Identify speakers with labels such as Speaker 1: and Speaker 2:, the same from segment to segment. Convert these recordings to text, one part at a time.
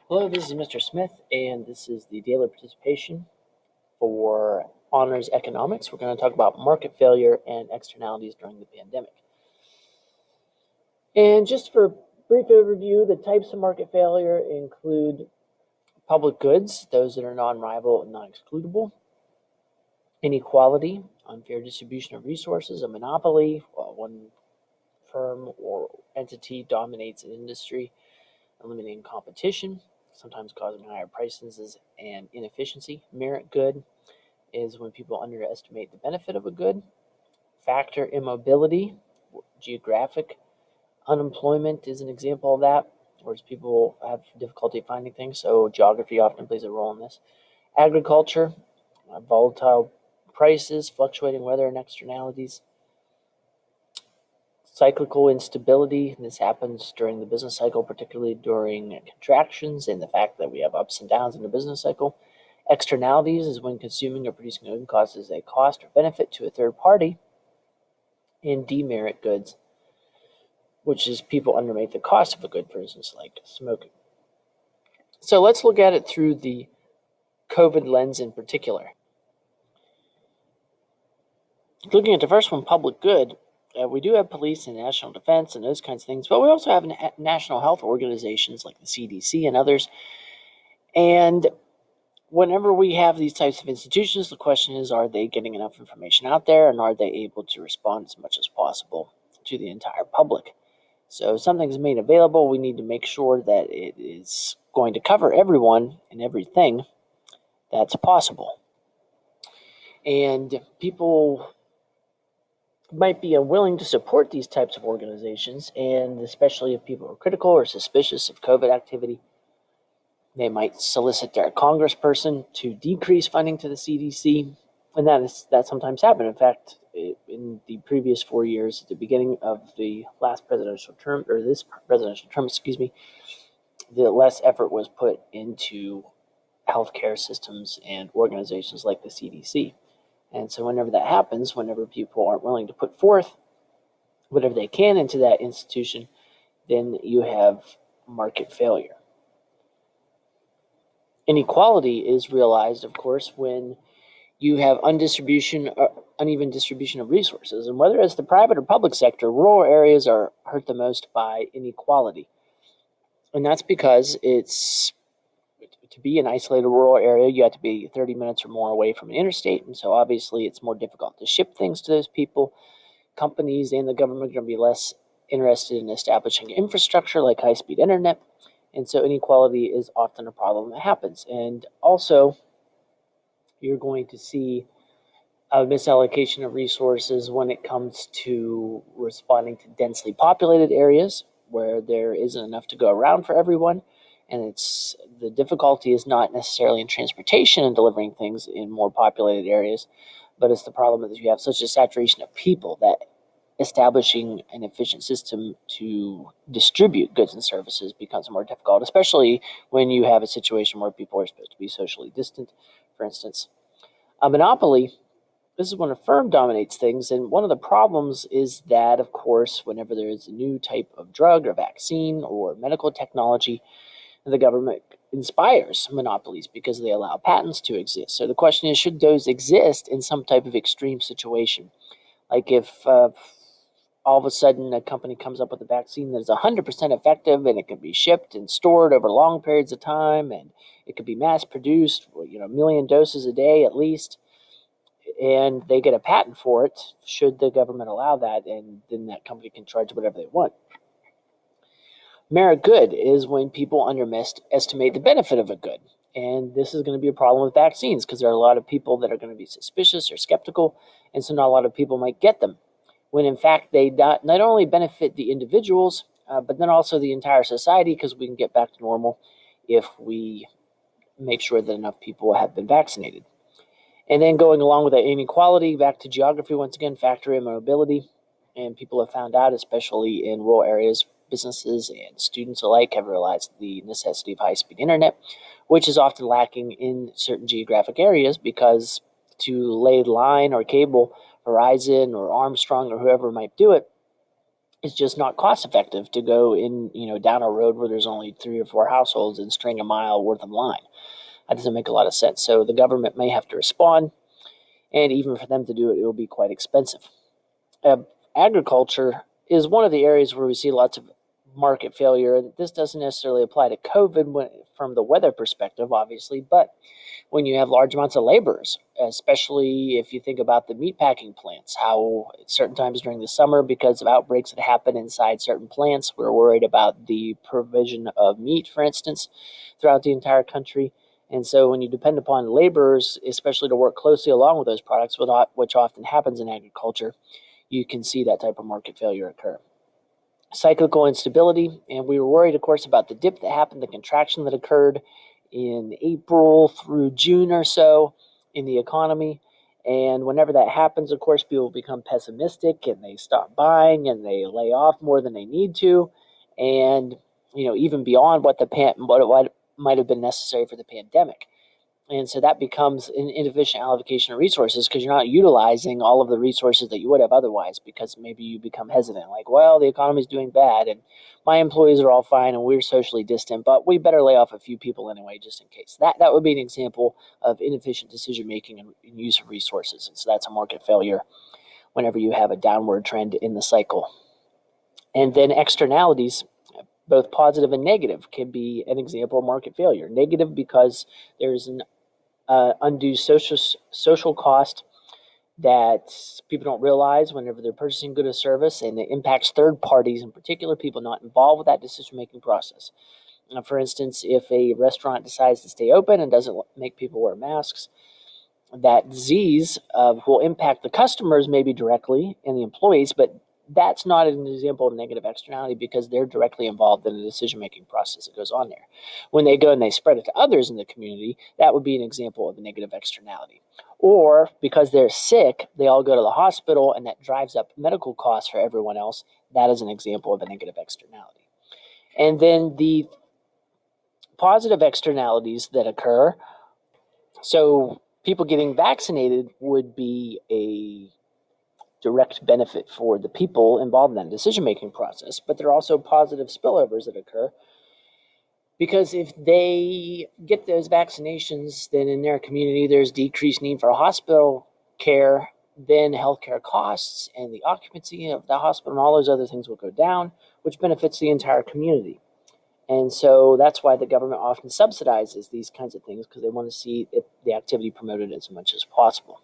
Speaker 1: Hello, this is Mr. Smith, and this is the daily participation for Honors Economics. We're going to talk about market failure and externalities during the pandemic. And just for a brief overview, the types of market failure include public goods, those that are non-rival and non-excludable, inequality, unfair distribution of resources, a monopoly, one firm or entity dominates an industry, eliminating competition, sometimes causing higher prices and inefficiency. Merit good is when people underestimate the benefit of a good. Factor immobility, geographic unemployment is an example of that, whereas people have difficulty finding things, so geography often plays a role in this. Agriculture, volatile prices, fluctuating weather and externalities. Cyclical instability, this happens during the business cycle, particularly during contractions, and the fact that we have ups and downs in the business cycle. Externalities is when consuming or producing a good causes a cost or benefit to a third party. And demerit goods, which is people underestimate the cost of a good, for instance, like smoking. So let's look at it through the COVID lens in particular. Looking at the first one, public good, we do have police and national defense and those kinds of things, but we also have national health organizations like the CDC and others. And whenever we have these types of institutions, the question is, are they getting enough information out there, and are they able to respond as much as possible to the entire public? So if something's made available, we need to make sure that it is going to cover everyone and everything that's possible. And people might be unwilling to support these types of organizations, and especially if people are critical or suspicious of COVID activity, they might solicit their congressperson to decrease funding to the CDC, and that sometimes happened. In fact, in the previous 4 years, at the beginning of the last presidential term, or this presidential term, the less effort was put into healthcare systems and organizations like the CDC. And so whenever that happens, whenever people aren't willing to put forth whatever they can into that institution, then you have market failure. Inequality is realized, of course, when you have uneven distribution of resources. And whether it's the private or public sector, rural areas are hurt the most by inequality. And that's because to be an isolated rural area, you have to be 30 minutes or more away from an interstate. And so obviously it's more difficult to ship things to those people. Companies and the government are going to be less interested in establishing infrastructure like high-speed internet. And so inequality is often a problem that happens. And also, you're going to see a misallocation of resources when it comes to responding to densely populated areas where there isn't enough to go around for everyone. And the difficulty is not necessarily in transportation and delivering things in more populated areas, but it's the problem that you have such a saturation of people that establishing an efficient system to distribute goods and services becomes more difficult, especially when you have a situation where people are supposed to be socially distant, for instance. A monopoly, this is when a firm dominates things, and one of the problems is that, of course, whenever there is a new type of drug or vaccine or medical technology, the government inspires monopolies because they allow patents to exist. So the question is, should those exist in some type of extreme situation? Like if all of a sudden a company comes up with a vaccine that is 100% effective and it can be shipped and stored over long periods of time, and it could be mass produced, a million doses a day at least, and they get a patent for it, should the government allow that, and then that company can charge whatever they want? Merit good is when people underestimate the benefit of a good. And this is going to be a problem with vaccines because there are a lot of people that are going to be suspicious or skeptical, and so not a lot of people might get them, when in fact they not only benefit the individuals, but then also the entire society, because we can get back to normal if we make sure that enough people have been vaccinated. And then going along with that inequality, back to geography once again, factor in mobility. And people have found out, especially in rural areas, businesses and students alike have realized the necessity of high-speed internet, which is often lacking in certain geographic areas, because to lay line or cable, Verizon or Armstrong or whoever might do it, it's just not cost effective to go down a road where there's only 3 or 4 households and string a mile worth of line. That doesn't make a lot of sense. So the government may have to respond, and even for them to do it, it will be quite expensive. Agriculture is one of the areas where we see lots of market failure. This doesn't necessarily apply to COVID from the weather perspective, obviously, but when you have large amounts of laborers, especially if you think about the meatpacking plants, how at certain times during the summer, because of outbreaks that happen inside certain plants, we're worried about the provision of meat, for instance, throughout the entire country. And so when you depend upon laborers, especially to work closely along with those products, which often happens in agriculture, you can see that type of market failure occur. Cyclical instability, and we were worried, of course, about the dip that happened, the contraction that occurred in April through June or so in the economy. And whenever that happens, of course, people become pessimistic and they stop buying and they lay off more than they need to. And, even beyond what might have been necessary for the pandemic. And so that becomes an inefficient allocation of resources because you're not utilizing all of the resources that you would have otherwise, because maybe you become hesitant, like, well, the economy's doing bad and my employees are all fine and we're socially distant, but we better lay off a few people anyway, just in case. That would be an example of inefficient decision making and use of resources. And so that's a market failure whenever you have a downward trend in the cycle. And then externalities, both positive and negative, can be an example of market failure. Negative because there's an undue social cost that people don't realize whenever they're purchasing good or service, and it impacts third parties, in particular people not involved with that decision-making process. For instance, if a restaurant decides to stay open and doesn't make people wear masks, that disease will impact the customers maybe directly and the employees, but that's not an example of negative externality because they're directly involved in the decision-making process that goes on there. When they go and they spread it to others in the community, that would be an example of a negative externality. Or because they're sick, they all go to the hospital and that drives up medical costs for everyone else. That is an example of a negative externality. And then the positive externalities that occur, so people getting vaccinated would be a direct benefit for the people involved in that decision-making process, but there are also positive spillovers that occur because if they get those vaccinations, then in their community there's decreased need for hospital care, then healthcare costs and the occupancy of the hospital and all those other things will go down, which benefits the entire community. And so that's why the government often subsidizes these kinds of things, because they want to see the activity promoted as much as possible.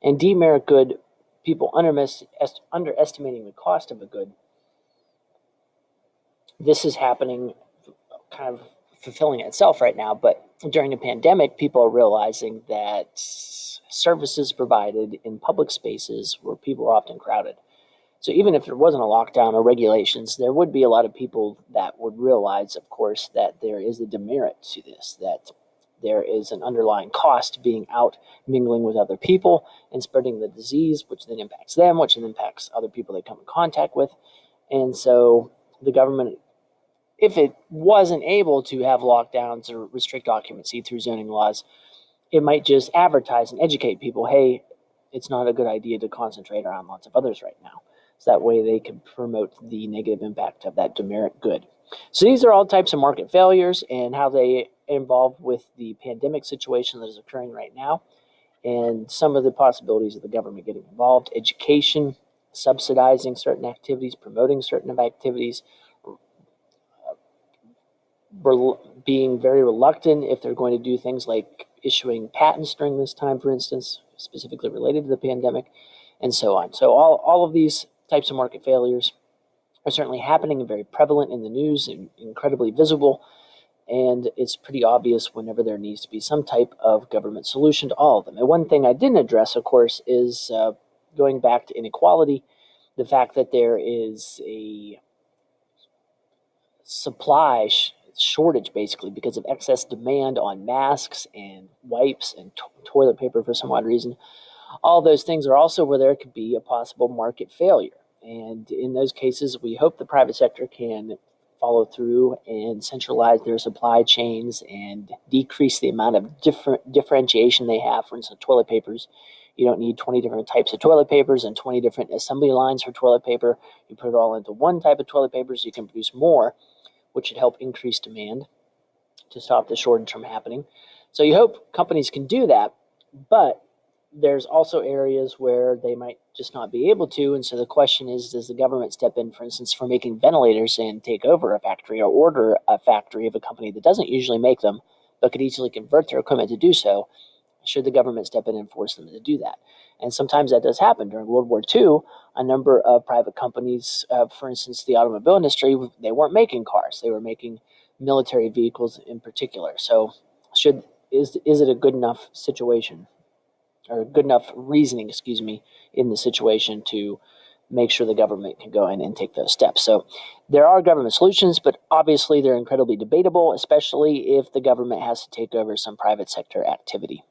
Speaker 1: And demerit good, people underestimating the cost of a good. This is happening, kind of fulfilling itself right now, but during the pandemic, people are realizing that services provided in public spaces where people are often crowded. So even if there wasn't a lockdown or regulations, there would be a lot of people that would realize, of course, that there is a demerit to this, that there is an underlying cost to being out mingling with other people and spreading the disease, which then impacts them, which then impacts other people they come in contact with. And so the government, if it wasn't able to have lockdowns or restrict occupancy through zoning laws, it might just advertise and educate people, hey, it's not a good idea to concentrate around lots of others right now. So that way they can promote the negative impact of that demerit good. So these are all types of market failures and how they involve with the pandemic situation that is occurring right now, and some of the possibilities of the government getting involved: education, subsidizing certain activities, promoting certain activities, being very reluctant if they're going to do things like issuing patents during this time, for instance, specifically related to the pandemic, and so on. So all of these types of market failures are certainly happening and very prevalent in the news and incredibly visible. And it's pretty obvious whenever there needs to be some type of government solution to all of them. And one thing I didn't address, of course, is going back to inequality, the fact that there is a supply shortage, basically, because of excess demand on masks and wipes and toilet paper for some odd reason. All those things are also where there could be a possible market failure. And in those cases, we hope the private sector can follow through and centralize their supply chains and decrease the amount of differentiation they have. For instance, toilet papers, You don't need 20 different types of toilet papers and 20 different assembly lines for toilet paper. You put it all into one type of toilet paper so you can produce more, which should help increase demand to stop the shortage from happening. So you hope companies can do that, but there's also areas where they might just not be able to. And so the question is, does the government step in, for instance, for making ventilators and take over a factory or order a factory of a company that doesn't usually make them, but could easily convert their equipment to do so? Should the government step in and force them to do that? And sometimes that does happen. During World War II, a number of private companies, for instance, the automobile industry, they weren't making cars. They were making military vehicles in particular. So is it a good enough situation, or good enough reasoning, in the situation to make sure the government can go in and take those steps? So there are government solutions, but obviously they're incredibly debatable, especially if the government has to take over some private sector activity.